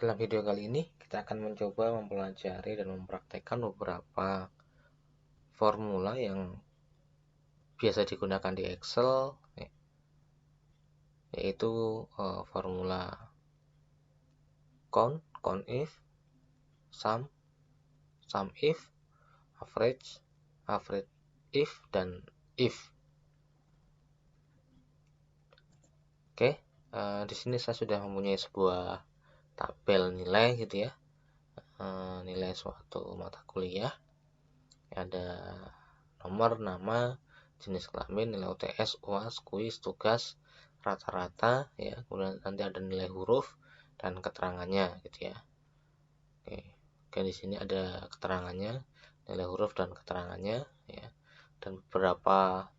Dalam video kali ini kita akan mencoba mempelajari dan mempraktekkan beberapa formula yang biasa digunakan di Excel, yaitu formula count if, sum if, average if, dan if. Oke, di sini saya sudah mempunyai sebuah tabel nilai gitu ya, nilai suatu mata kuliah. Ada nomor, nama, jenis kelamin, nilai UTS, UAS, kuis, tugas, rata-rata ya. Kemudian nanti ada nilai huruf dan keterangannya gitu ya. Oke, di sini ada keterangannya, nilai huruf dan keterangannya ya, dan beberapa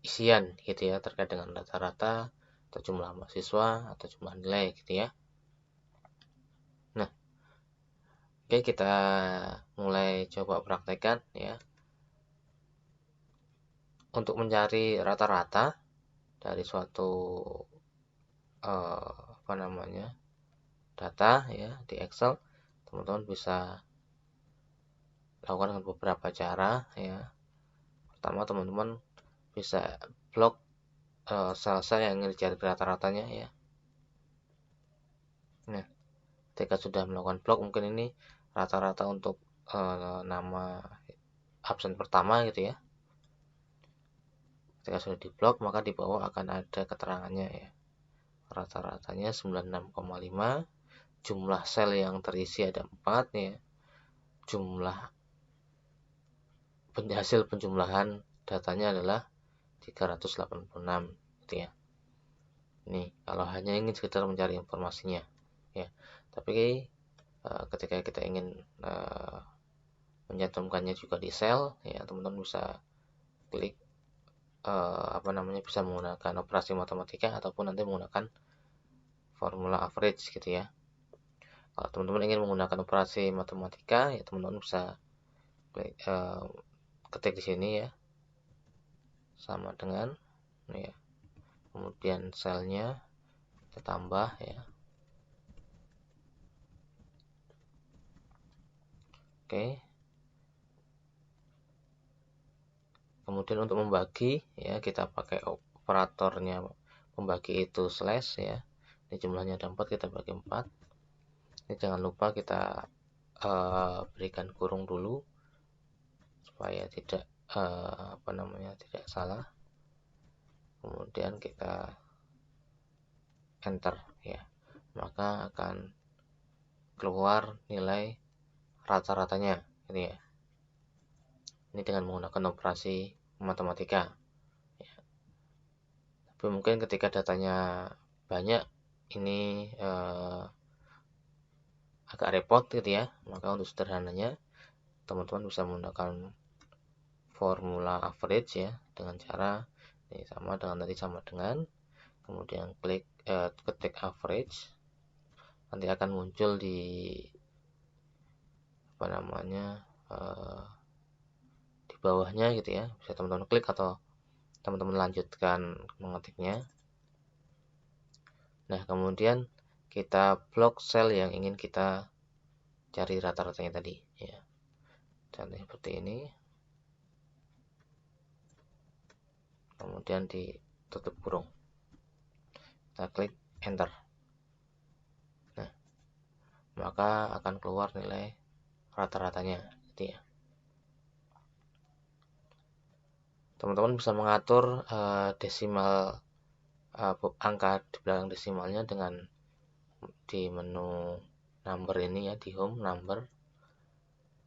isian gitu ya terkait dengan rata-rata atau jumlah mahasiswa atau jumlah nilai gitu ya. Nah, oke, kita mulai coba praktekkan ya. Untuk mencari rata-rata dari suatu data ya di Excel, teman-teman bisa lakukan dengan beberapa cara ya. Pertama, teman-teman bisa blok sel-sel yang ingin dicari rata-ratanya ya. Nah, ketika sudah melakukan blok, mungkin ini rata-rata untuk nama absen pertama gitu ya. Ketika sudah diblok, maka di bawah akan ada keterangannya ya. Rata-ratanya 96,5, jumlah sel yang terisi ada 4 ya. Jumlah hasil penjumlahan datanya adalah 386 gitu ya. Ini kalau hanya ingin sekedar mencari informasinya ya. Tapi ketika kita ingin mencantumkannya juga di sel ya, teman-teman bisa klik bisa menggunakan operasi matematika ataupun nanti menggunakan formula average gitu ya. Kalau teman-teman ingin menggunakan operasi matematika ya, teman-teman bisa klik, ketik di sini ya, sama dengan ya, kemudian selnya kita tambah ya. Oke, kemudian untuk membagi ya, kita pakai operatornya pembagi itu slash ya. Ini jumlahnya ada 4, kita bagi 4. Ini jangan lupa kita berikan kurung dulu supaya tidak tidak salah. Kemudian kita enter ya, maka akan keluar nilai rata-ratanya ini ya. Ini dengan menggunakan operasi matematika ya. Tapi mungkin ketika datanya banyak ini agak repot gitu ya, maka untuk sederhananya teman-teman bisa menggunakan formula average ya, dengan cara ini sama dengan kemudian klik ketik average, nanti akan muncul di di bawahnya gitu ya. Bisa teman-teman klik atau teman-teman lanjutkan mengetiknya. Nah, kemudian kita blok sel yang ingin kita cari rata-ratanya tadi ya. Contohnya seperti ini. Kemudian ditutup kurung. Kita klik enter. Nah, maka akan keluar nilai rata-ratanya gitu ya. Teman-teman bisa mengatur desimal angka di belakang desimalnya dengan di menu number ini ya, di home number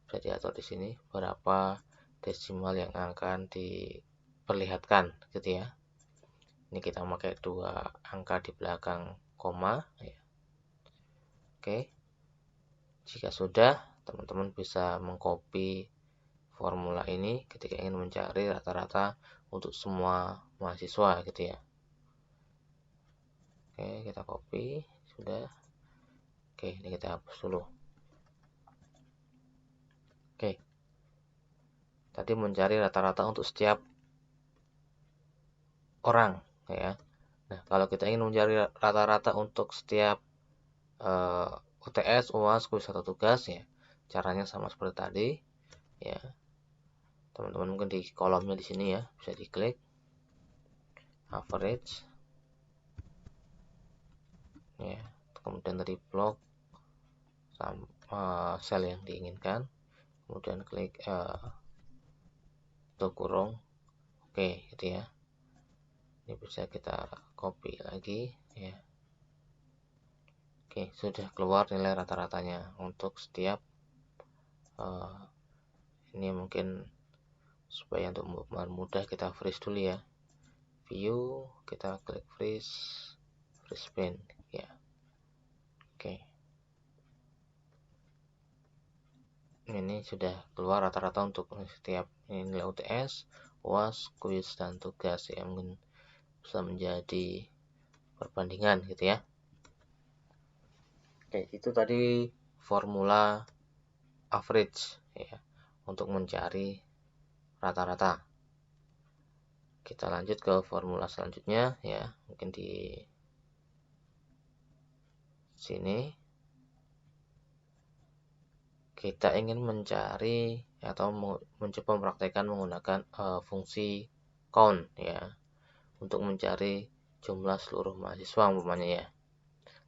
bisa diatur di sini berapa desimal yang akan diperlihatkan gitu ya. Ini kita pakai 2 angka di belakang koma ya. Oke, jika sudah, teman-teman bisa mengcopy formula ini ketika ingin mencari rata-rata untuk semua mahasiswa gitu ya. Oke, kita copy sudah. Oke, ini kita hapus dulu. Oke, tadi mencari rata-rata untuk setiap orang ya. Nah, kalau kita ingin mencari rata-rata untuk setiap UTS, UAS, kuis atau tugas ya, caranya sama seperti tadi ya. Teman-teman mungkin di kolomnya di sini ya, bisa diklik average ya, kemudian tadi blok sel yang diinginkan, kemudian klik tutup kurung, oke gitu ya. Ini bisa kita copy lagi ya. Oke, sudah keluar nilai rata-ratanya untuk setiap ini. Mungkin supaya untuk mudah kita freeze dulu ya, view, kita klik freeze bin ya. Oke, ini sudah keluar rata-rata untuk setiap nilai UTS, UAS, kuis dan tugas ya. Mungkin bisa menjadi perbandingan gitu ya. Oke, itu tadi formula average ya, untuk mencari rata-rata. Kita lanjut ke formula selanjutnya ya, mungkin di sini kita ingin mencari atau mencoba mempraktekkan menggunakan fungsi count ya, untuk mencari jumlah seluruh mahasiswa umpamanya ya.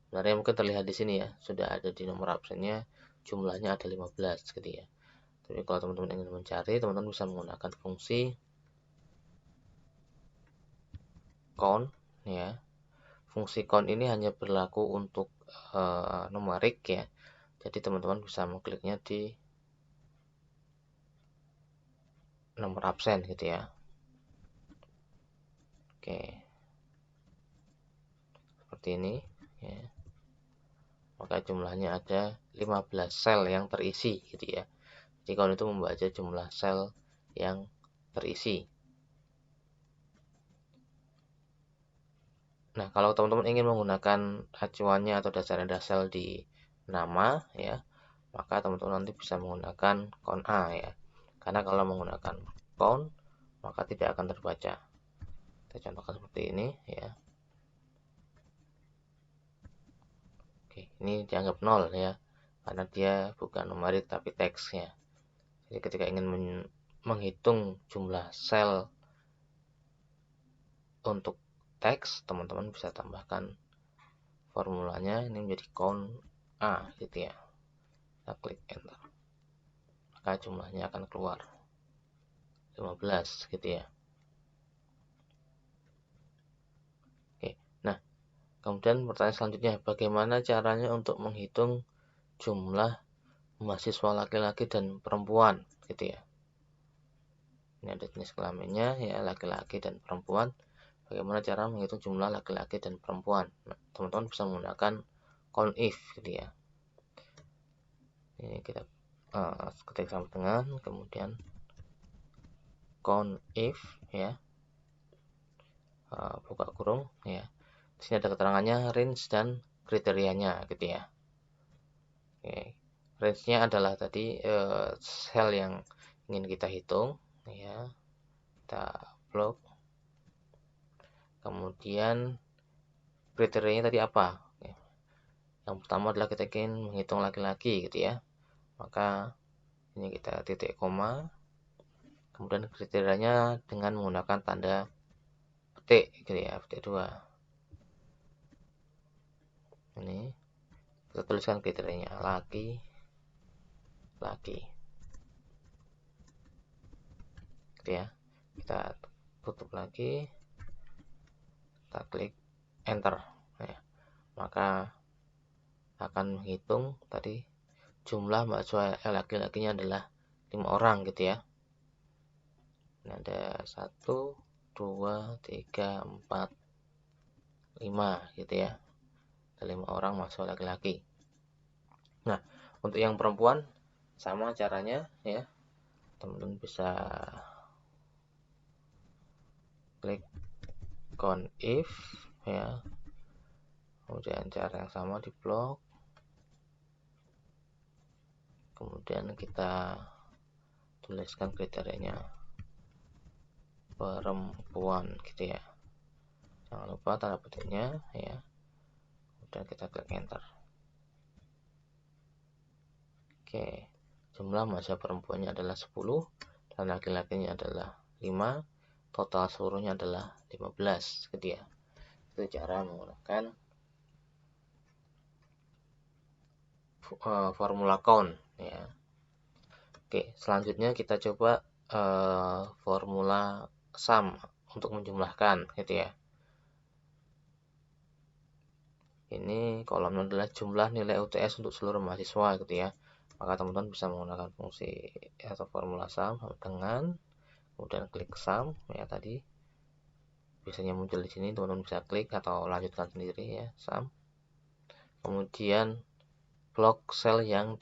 Sebenarnya mungkin terlihat di sini ya, sudah ada di nomor absennya jumlahnya ada 15 gitu ya. Tapi kalau teman-teman ingin mencari, teman-teman bisa menggunakan fungsi count ya. Fungsi count ini hanya berlaku untuk numerik ya. Jadi teman-teman bisa mengkliknya di nomor absen gitu ya. Oke, seperti ini ya. Maka jumlahnya ada 15 sel yang terisi gitu ya. Jadi count itu membaca jumlah sel yang terisi. Nah, kalau teman-teman ingin menggunakan acuannya atau dasar sel di nama ya, maka teman-teman nanti bisa menggunakan count A ya. Karena kalau menggunakan count maka tidak akan terbaca. Kita contohkan seperti ini ya. Oke, ini dianggap 0 ya, karena dia bukan numerik tapi teks ya. Jadi ketika ingin menghitung jumlah sel untuk teks, teman-teman bisa tambahkan formulanya ini menjadi count A gitu ya. Kita klik enter, maka jumlahnya akan keluar 15 gitu ya. Oke, nah kemudian pertanyaan selanjutnya, bagaimana caranya untuk menghitung jumlah mahasiswa laki-laki dan perempuan gitu ya. Ini ada jenis kelaminnya ya, laki-laki dan perempuan. Bagaimana cara menghitung jumlah laki-laki dan perempuan? Nah, teman-teman bisa menggunakan count if gitu ya. Ini kita ketik sama dengan, kemudian count if ya, buka kurung ya. Di sini ada keterangannya, range dan kriterianya gitu ya. Oke, range-nya adalah tadi sel yang ingin kita hitung ya. Kita blok. Kemudian kriterianya tadi apa? Yang pertama adalah kita ingin menghitung laki-laki gitu ya. Maka ini kita titik koma, kemudian kriterianya dengan menggunakan tanda petik gitu ya, petik 2. Ini kita tuliskan kriterianya laki gitu ya. Kita tutup lagi, kita klik enter ya. Maka akan menghitung tadi jumlah mahasiswa laki-lakinya adalah 5 orang gitu ya. Ini ada 1, 2, 3, 4, 5 gitu ya. Ada 5 orang mahasiswa laki-laki. Nah, untuk yang perempuan sama caranya ya. Teman-teman bisa klik count if ya. Kemudian cara yang sama di blok. Kemudian kita tuliskan kriterianya perempuan gitu ya. jangan lupa tanda petiknya ya, kemudian kita klik enter. Oke, jumlah mahasiswa perempuannya adalah 10 dan laki-lakinya adalah 5, total seluruhnya adalah 15 gitu ya. Itu cara menggunakan formula count ya. Oke, selanjutnya kita coba formula sum untuk menjumlahkan gitu ya. Ini kolomnya adalah jumlah nilai UTS untuk seluruh mahasiswa gitu ya. Maka teman-teman bisa menggunakan fungsi atau formula sum dengan kemudian klik sum ya, tadi biasanya muncul di sini, teman-teman bisa klik atau lanjutkan sendiri ya, sum. Kemudian blok sel yang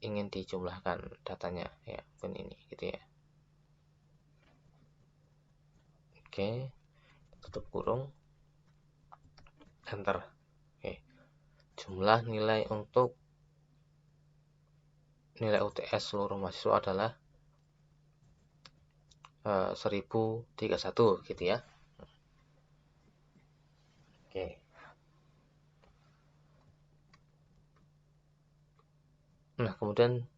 ingin dijumlahkan datanya ya, ini gitu ya. Oke, tutup kurung, enter. Oke, jumlah nilai untuk nilai UTS seluruh mahasiswa adalah 1031 gitu ya. Oke. Nah, kemudian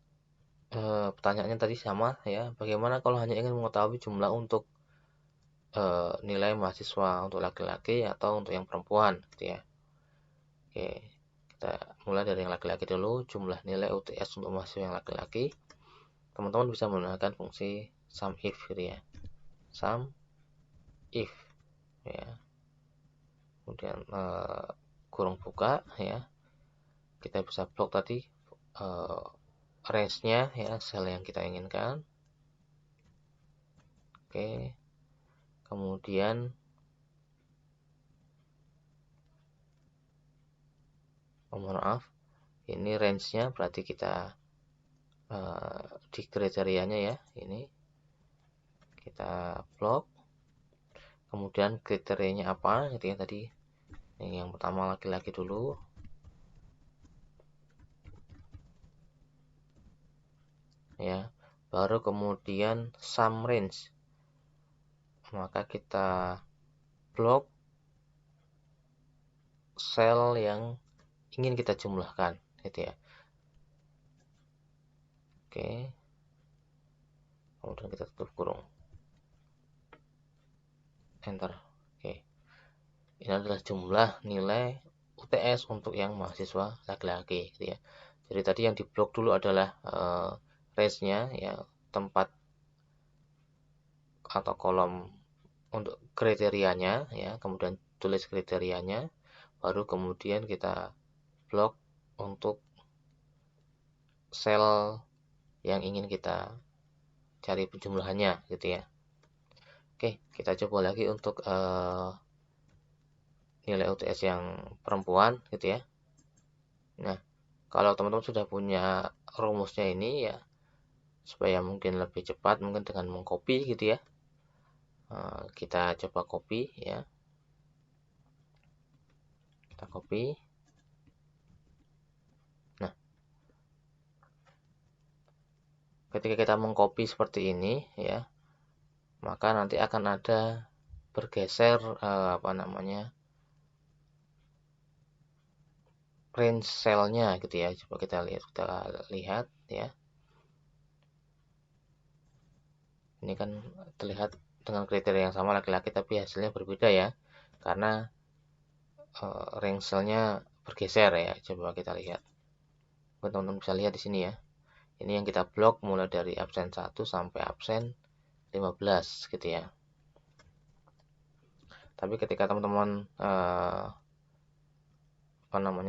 pertanyaannya tadi sama ya, bagaimana kalau hanya ingin mengetahui jumlah untuk nilai mahasiswa untuk laki-laki atau untuk yang perempuan gitu ya. Oke, kita mulai dari yang laki-laki dulu. Jumlah nilai UTS untuk mahasiswa yang laki-laki, teman-teman bisa menggunakan fungsi sum if gitu ya, sum if ya, kemudian kurung buka ya, kita bisa blok tadi range-nya ya, sel yang kita inginkan. Oke, kemudian mohon maaf, ini range-nya berarti kita di kriterianya ya, ini kita blok. Kemudian kriterianya apa gitu ya, tadi yang pertama laki-laki dulu ya, baru kemudian sum range, maka kita blok sel yang ingin kita jumlahkan gitu ya. Oke, kemudian kita tutup kurung, enter. Oke, ini adalah jumlah nilai UTS untuk yang mahasiswa laki-laki gitu ya. Jadi tadi yang diblok dulu adalah range-nya ya, tempat atau kolom untuk kriterianya ya, kemudian tulis kriterianya, baru kemudian kita blok untuk sel yang ingin kita cari jumlahnya gitu ya. Oke, kita coba lagi untuk nilai UTS yang perempuan gitu ya. Nah, kalau teman-teman sudah punya rumusnya ini ya, supaya mungkin lebih cepat, mungkin dengan mengcopy gitu ya, kita coba copy ya, kita copy. Nah, ketika kita mengcopy seperti ini ya, maka nanti akan ada bergeser range selnya gitu ya. Coba kita lihat ya. Ini kan terlihat dengan kriteria yang sama laki-laki tapi hasilnya berbeda ya, karena range selnya bergeser ya. Coba kita lihat, teman-teman bisa lihat di sini ya, ini yang kita blok mulai dari absen 1 sampai absen 15 gitu ya. Tapi ketika teman-teman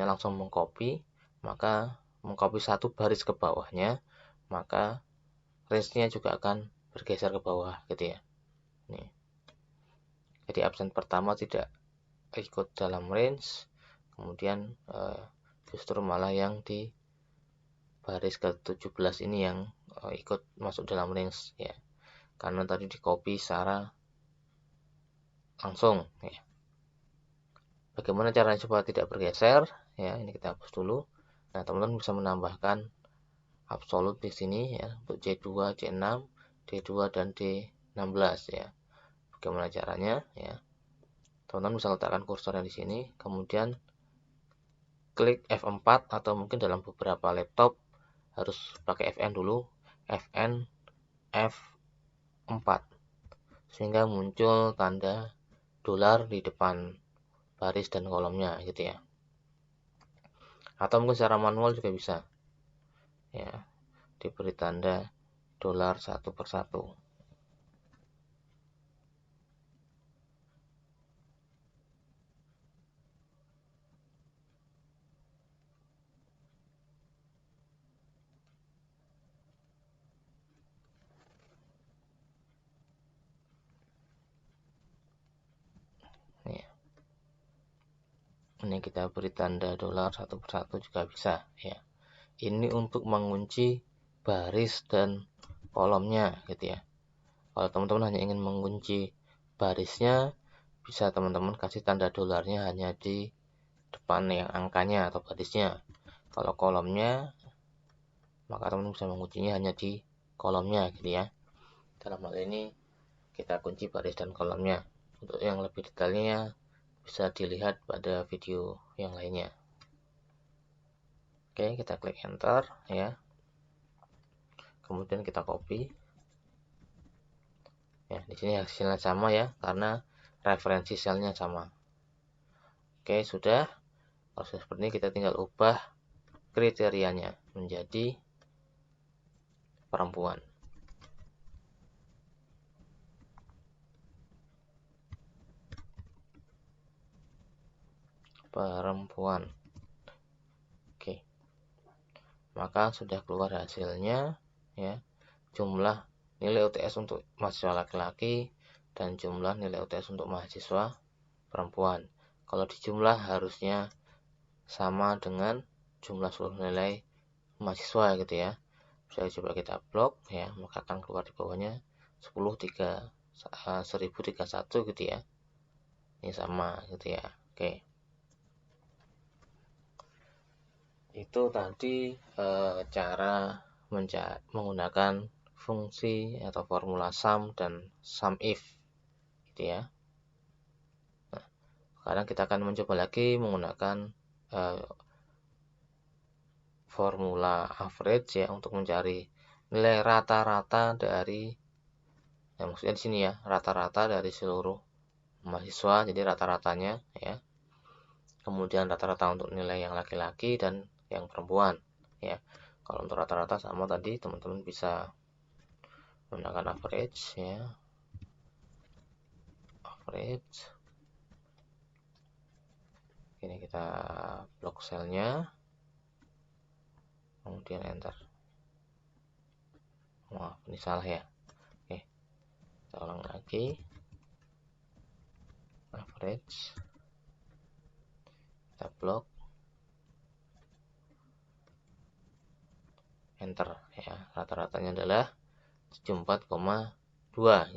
langsung mengcopy, maka mengcopy satu baris ke bawahnya, maka range-nya juga akan bergeser ke bawah gitu ya. Nih. Jadi absen pertama tidak ikut dalam range, kemudian justru malah yang di baris ke-17 ini yang ikut masuk dalam range ya, karena tadi di copy secara langsung ya. Bagaimana caranya supaya tidak bergeser ya, ini kita hapus dulu. Nah, teman-teman bisa menambahkan absolut di sini ya, untuk C2, C6, D2 dan D16 ya. Bagaimana caranya ya? Teman-teman bisa letakkan kursornya di sini, kemudian klik F4 atau mungkin dalam beberapa laptop harus pakai Fn dulu, Fn F4 sehingga muncul tanda dolar di depan baris dan kolomnya gitu ya. Atau mungkin secara manual juga bisa. Ya, diberi tanda dolar satu persatu. Ya. Ini kita beri tanda dolar satu persatu juga bisa ya. Ini untuk mengunci baris dan kolomnya gitu ya. Kalau teman-teman hanya ingin mengunci barisnya, bisa teman-teman kasih tanda dolarnya hanya di depan yang angkanya atau barisnya. Kalau kolomnya, maka teman-teman bisa menguncinya hanya di kolomnya gitu ya. Dalam hal ini kita kunci baris dan kolomnya. Untuk yang lebih detailnya bisa dilihat pada video yang lainnya. Oke, kita klik enter ya. Kemudian kita copy. Ya, di sini hasilnya sama ya, karena referensi selnya sama. Oke, sudah. Kalau sudah seperti ini, kita tinggal ubah kriterianya menjadi perempuan. Perempuan. Oke. Maka sudah keluar hasilnya ya. Jumlah nilai UTS untuk mahasiswa laki-laki dan jumlah nilai UTS untuk mahasiswa perempuan. Kalau dijumlah harusnya sama dengan jumlah seluruh nilai mahasiswa gitu ya. Saya coba kita blok ya, maka akan keluar di bawahnya 1031 gitu ya. Ini sama gitu ya. Oke. Itu tadi cara menggunakan fungsi atau formula sum dan sum if gitu ya. Nah, sekarang kita akan mencoba lagi menggunakan formula average ya untuk mencari nilai rata-rata dari maksudnya di sini ya, rata-rata dari seluruh mahasiswa, jadi rata-ratanya ya. Kemudian rata-rata untuk nilai yang laki-laki dan yang perempuan ya. Kalau untuk rata-rata sama tadi, teman-teman bisa menggunakan average ya. Average. Ini kita blok selnya. Kemudian enter. Wah, ini salah ya. Oke. Kita ulang lagi. Average. Kita blok. Enter ya. Rata-ratanya adalah 74,2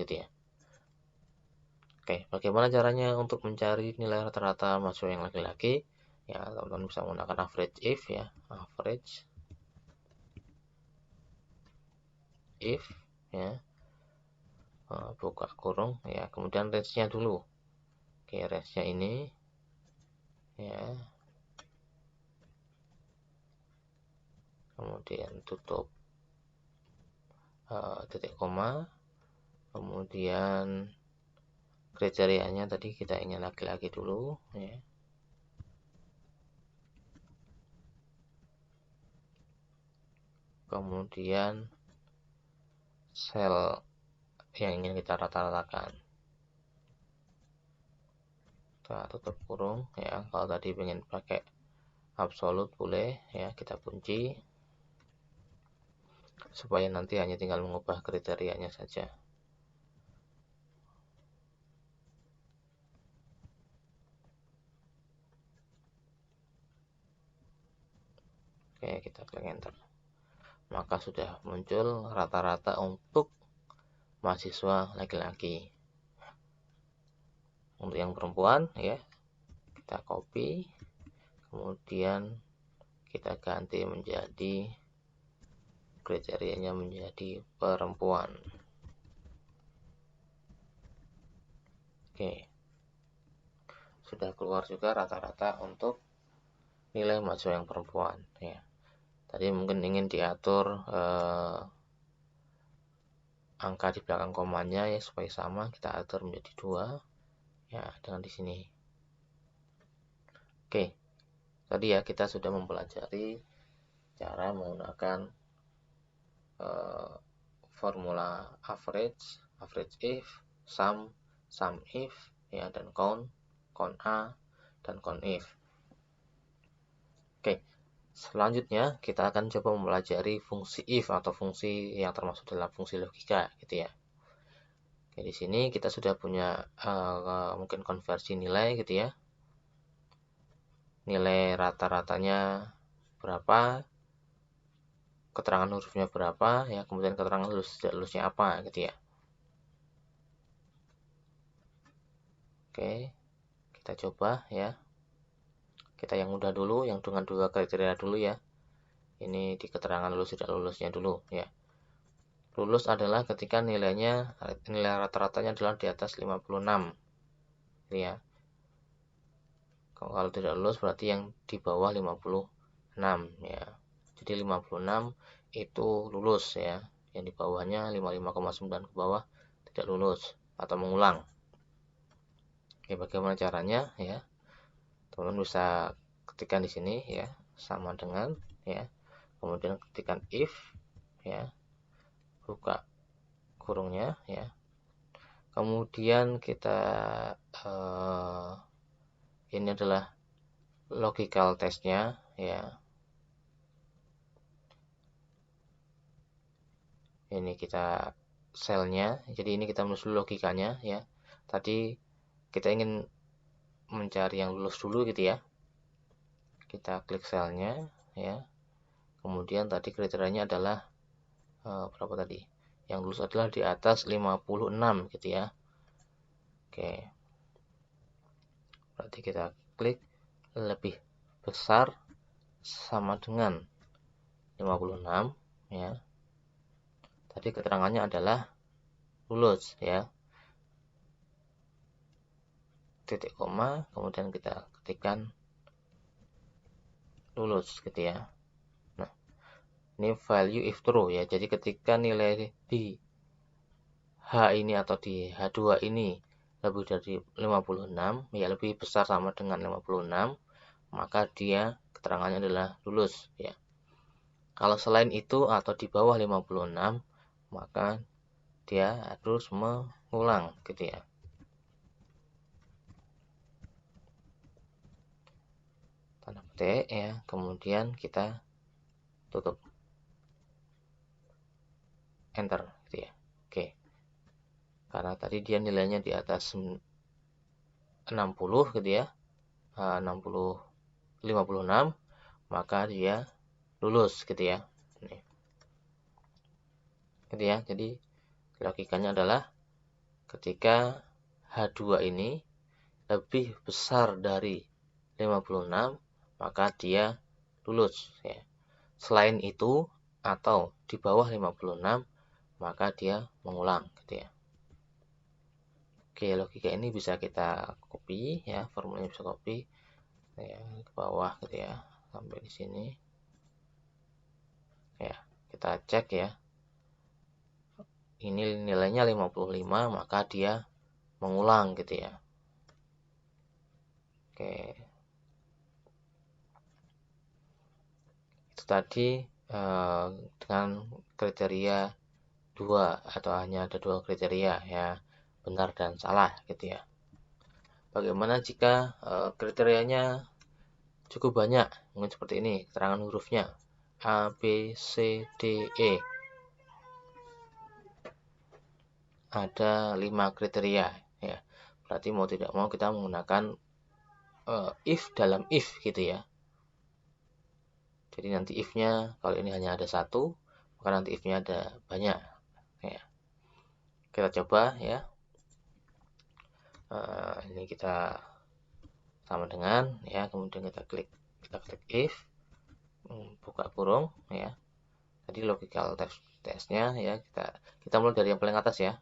gitu ya. Oke, bagaimana caranya untuk mencari nilai rata-rata mahasiswa yang laki-laki? Ya, teman-teman bisa menggunakan average if ya. Average if ya. Buka kurung ya, kemudian range-nya dulu. Oke, range-nya ini ya. Kemudian tutup titik koma. Kemudian kriterianya tadi kita ingin laki-laki dulu ya. Kemudian sel yang ingin kita rata-ratakan. Kita tutup kurung ya. Kalau tadi pengen pakai absolut boleh ya, kita kunci supaya nanti hanya tinggal mengubah kriterianya saja. Oke, kita klik enter. Maka sudah muncul rata-rata untuk mahasiswa laki-laki. Untuk yang perempuan ya, kita copy, kemudian kita ganti menjadi kriterianya menjadi perempuan. Oke. sudah keluar juga rata-rata untuk nilai mahasiswa yang perempuan ya. Tadi mungkin ingin diatur angka di belakang komanya ya supaya sama, kita atur menjadi 2 ya dengan di sini. Oke, tadi ya kita sudah mempelajari cara menggunakan formula average, average if, sum if ya, dan count A dan count if. Oke, selanjutnya kita akan coba mempelajari fungsi if atau fungsi yang termasuk dalam fungsi logika gitu ya. Oke, di sini kita sudah punya mungkin konversi nilai gitu ya. Nilai rata-ratanya berapa, keterangan hurufnya berapa ya, kemudian keterangan lulus tidak lulusnya apa gitu ya. Oke, kita coba ya. Kita yang mudah dulu, yang dengan 2 kriteria dulu ya. Ini di keterangan lulus tidak lulusnya dulu ya. Lulus adalah ketika nilai rata-ratanya adalah di atas 56 gitu ya. Kalau tidak lulus berarti yang di bawah 56 ya. Jadi 56 itu lulus ya. Yang di bawahnya 55,9 ke bawah tidak lulus atau mengulang. Oke, bagaimana caranya ya? Teman-teman bisa ketikkan di sini ya, sama dengan ya. Kemudian ketikkan if ya. Buka kurungnya ya. Kemudian kita ini adalah logical testnya ya. Ini kita selnya, jadi ini kita menulis dulu logikanya ya. Tadi kita ingin mencari yang lulus dulu gitu ya. Kita klik selnya ya. Kemudian tadi kriterianya adalah berapa tadi? Yang lulus adalah di atas 56 gitu ya. Oke. Berarti kita klik lebih besar sama dengan 56 ya. Tadi keterangannya adalah lulus ya. Titik koma, kemudian kita ketikkan lulus gitu ya. Nah, ini value if true ya. Jadi ketika nilai di H ini atau di H2 ini lebih dari 56 ya, lebih besar sama dengan 56, maka dia keterangannya adalah lulus ya. Kalau selain itu atau di bawah 56, maka dia harus mengulang gitu ya. Tanda petik ya, kemudian kita tutup, enter gitu ya. Oke, karena tadi dia nilainya di atas 60 gitu ya, 60 56, maka dia lulus gitu ya. Nih. Gitu ya. Jadi logikanya adalah ketika H2 ini lebih besar dari 56, maka dia lulus ya. Selain itu atau di bawah 56, maka dia mengulang gitu ya. Oke, logika ini bisa kita copy ya, formulanya bisa copy ya ke bawah gitu ya, sampai di sini. Ya, kita cek ya. Ini nilainya 55, maka dia mengulang gitu ya. Oke. Itu tadi dengan kriteria 2 atau hanya ada 2 kriteria ya, benar dan salah gitu ya. Bagaimana jika kriterianya cukup banyak, mungkin seperti ini keterangan hurufnya A, B, C, D, E. Ada 5 kriteria ya. Berarti mau tidak mau kita menggunakan if dalam if gitu ya. Jadi nanti if-nya kalau ini hanya ada 1, maka nanti if-nya ada banyak ya. Kita coba ya. Ini kita sama dengan ya, kemudian kita klik if, buka kurung ya. Tadi logical testnya ya, kita mulai dari yang paling atas ya.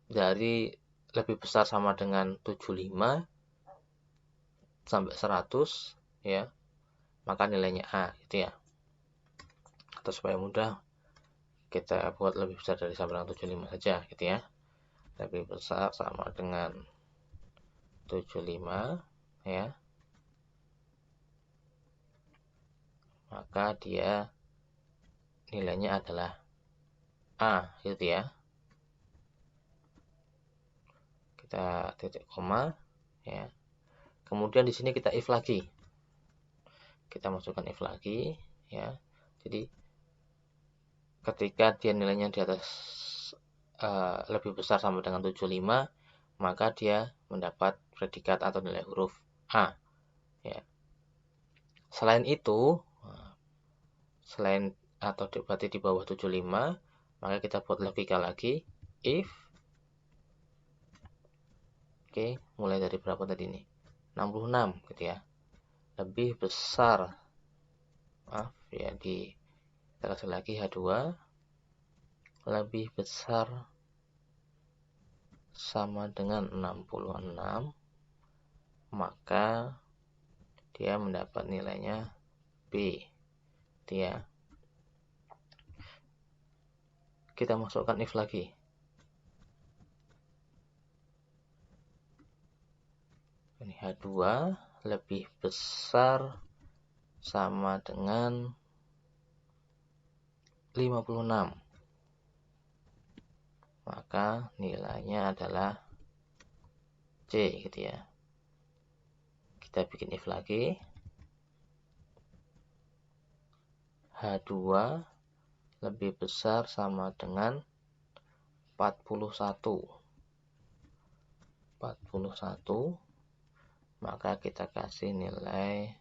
Dari lebih besar sama dengan 75 sampai 100 ya, maka nilainya A gitu ya. Atau supaya mudah kita buat lebih besar dari sama dengan 75 saja gitu ya. Lebih besar sama dengan 75 ya, maka dia nilainya adalah A gitu ya. Kita titik koma ya. Kemudian di sini kita if lagi. Kita masukkan if lagi ya. Jadi ketika dia nilainya di atas lebih besar sama dengan 75, maka dia mendapat predikat atau nilai huruf A ya. Selain itu, selain atau berarti di bawah 75, maka kita buat logika lagi if mulai dari berapa tadi nih? 66 gitu ya. Lebih besar, maaf ya, kita kasih lagi H2 lebih besar sama dengan 66, maka dia mendapat nilainya B. Ya. Kita masukkan if lagi. Ini H2 lebih besar sama dengan 56. Maka nilainya adalah C gitu ya. Kita bikin if lagi. H2 lebih besar sama dengan 41. 41, maka kita kasih nilai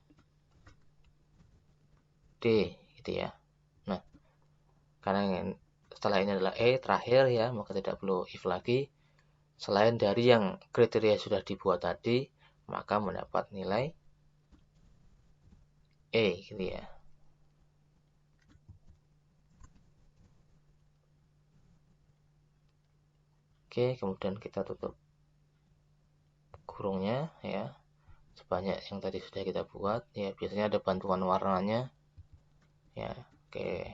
D gitu ya. Nah, karena setelah ini adalah E terakhir ya, maka tidak perlu if lagi. Selain dari yang kriteria sudah dibuat tadi, maka mendapat nilai E gitu ya. Oke, kemudian kita tutup kurungnya ya. Sebanyak yang tadi sudah kita buat ya, biasanya ada bantuan warnanya ya. Oke,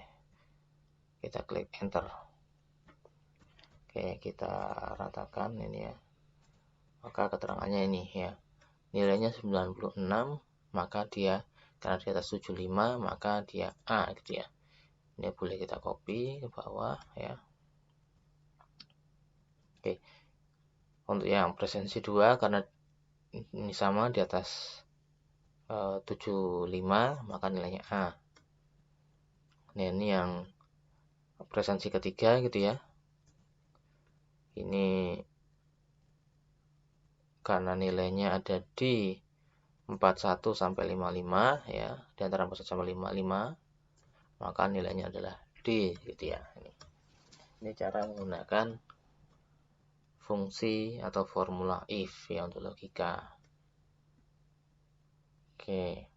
kita klik enter. Oke, kita ratakan ini ya. Maka keterangannya ini ya. Nilainya 96, maka dia karena di atas 75, maka dia A gitu ya. Ini boleh kita copy ke bawah ya. Oke. Untuk yang presensi 2 karena ini sama di atas 75, maka nilainya A. Nah, ini yang presensi ketiga gitu ya. Ini karena nilainya ada di 41 sampai 55 ya, di antara 41 sampai 55, maka nilainya adalah D gitu ya. Ini cara menggunakan fungsi atau formula if ya untuk logika. Oke.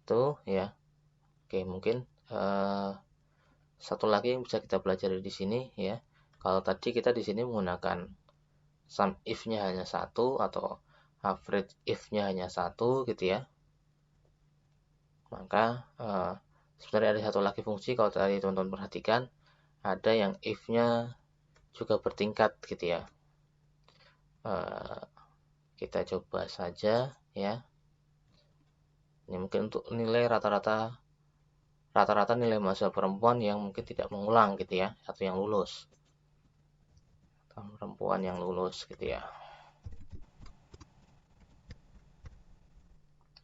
Itu ya. Oke, mungkin satu lagi yang bisa kita pelajari di sini ya. Kalau tadi kita di sini menggunakan sum if-nya hanya 1 atau average if-nya hanya 1 gitu ya. Maka sebenarnya ada satu lagi fungsi, kalau tadi teman-teman perhatikan, ada yang if-nya juga bertingkat gitu ya. Kita coba saja ya. Ini mungkin untuk nilai rata-rata nilai mahasiswa perempuan yang mungkin tidak mengulang gitu ya, atau yang lulus. Atau perempuan yang lulus gitu ya.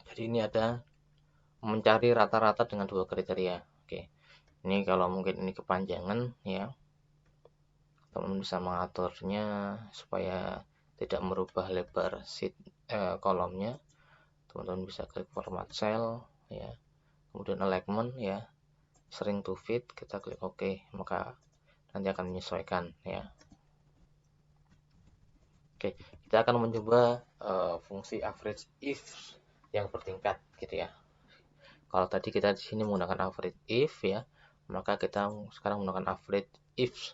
Jadi ini ada mencari rata-rata dengan dua kriteria. Oke. Ini kalau mungkin ini kepanjangan ya. Teman bisa mengaturnya supaya tidak merubah lebar sheet kolomnya. Teman-teman bisa klik format cell ya. Kemudian alignment ya. Shrink to fit, kita klik OK, maka nanti akan menyesuaikan ya. Oke, kita akan mencoba fungsi average if yang bertingkat gitu ya. Kalau tadi kita di sini menggunakan average if ya, maka kita sekarang menggunakan average if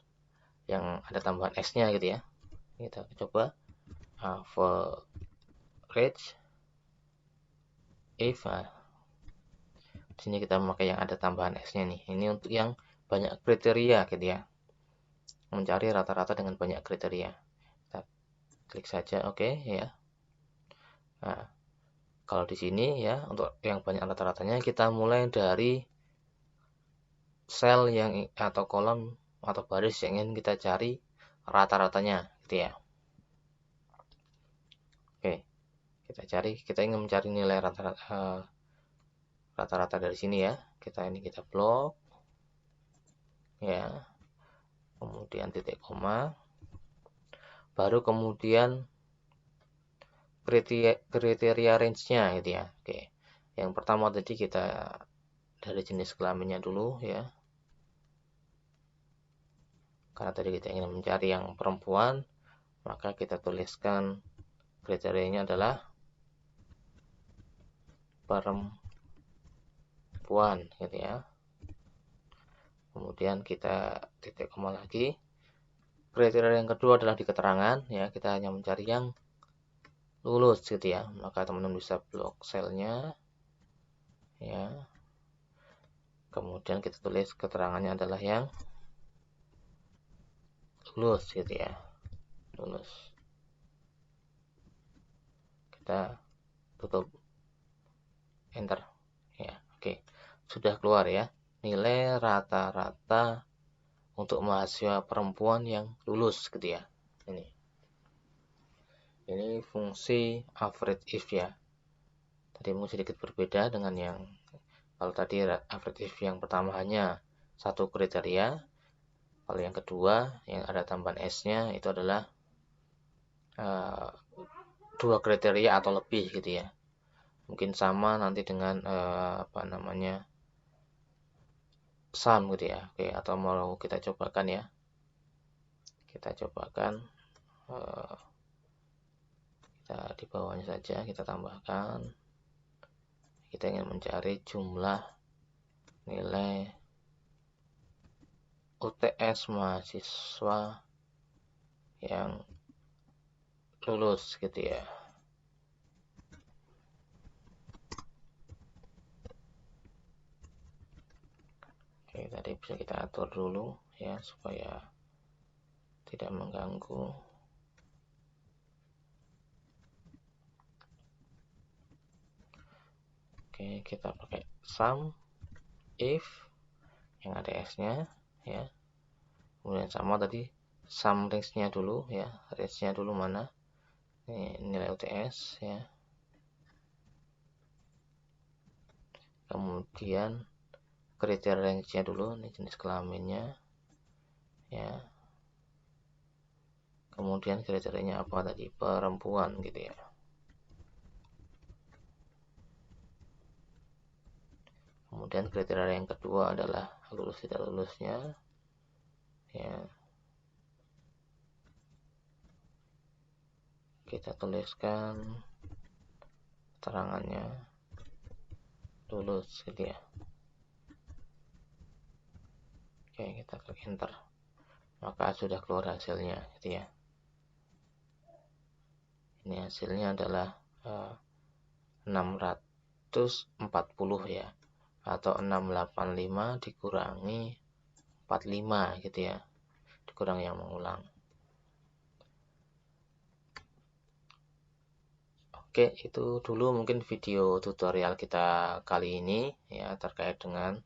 yang ada tambahan S-nya gitu ya. Kita coba average if. Di sini kita memakai yang ada tambahan S-nya nih. Ini untuk yang banyak kriteria gitu ya. Mencari rata-rata dengan banyak kriteria. Kita klik saja oke ya. Nah, kalau di sini ya untuk yang banyak rata-ratanya kita mulai dari sel yang atau kolom atau baris yang ingin kita cari rata-ratanya gitu ya. Oke, kita ingin mencari nilai rata-rata dari sini ya. Kita blok ya. Kemudian titik koma. Baru kemudian kriteria range-nya gitu ya. Oke. Yang pertama tadi kita dari jenis kelaminnya dulu ya. Karena tadi kita ingin mencari yang perempuan, maka kita tuliskan kriterianya adalah perempuan gitu ya. Kemudian kita titik koma lagi. Kriteria yang kedua adalah di keterangan ya, kita hanya mencari yang lulus gitu ya. Maka teman-teman bisa blok selnya ya. Kemudian kita tulis keterangannya adalah yang lulus gitu ya. Lulus. Kita tutup enter ya. Oke. Sudah keluar ya nilai rata-rata untuk mahasiswa perempuan yang lulus gitu ya. Ini fungsi average if ya. Tadi mungkin sedikit berbeda dengan yang kalau tadi average if yang pertama hanya satu kriteria. Kalau yang kedua yang ada tambahan S-nya itu adalah dua kriteria atau lebih gitu ya. Mungkin sama nanti dengan sum gitu ya. Oke, atau mau kita cobakan ya. Kita cobakan kita di bawahnya saja kita tambahkan. Kita ingin mencari jumlah nilai UTS mahasiswa yang lulus gitu ya. Oke, tadi bisa kita atur dulu ya supaya tidak mengganggu. Oke, kita pakai sum if yang ada S-nya ya. Kemudian sama tadi sum range-nya dulu ya. Range-nya dulu mana? Ini nilai UTS ya. Kemudian kriteria range-nya dulu, ini jenis kelaminnya ya. Kemudian kriterianya apa tadi? Perempuan gitu ya. Kemudian kriteria yang kedua adalah lulus tidak lulusnya ya. Kita tuliskan keterangannya lulus gitu ya. Oke, kita klik enter. Maka sudah keluar hasilnya gitu ya. Ini hasilnya adalah 640 ya, atau 685 dikurangi 45 gitu ya, dikurangi yang mengulang. Oke, itu dulu mungkin video tutorial kita kali ini ya, terkait dengan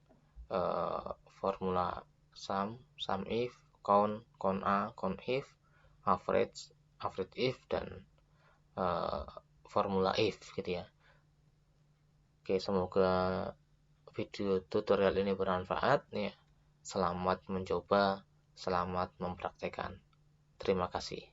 formula sum if, count A, count if, average if, dan formula if gitu ya. Oke, semoga video tutorial ini bermanfaat ya. Selamat mencoba, selamat mempraktekkan. Terima kasih.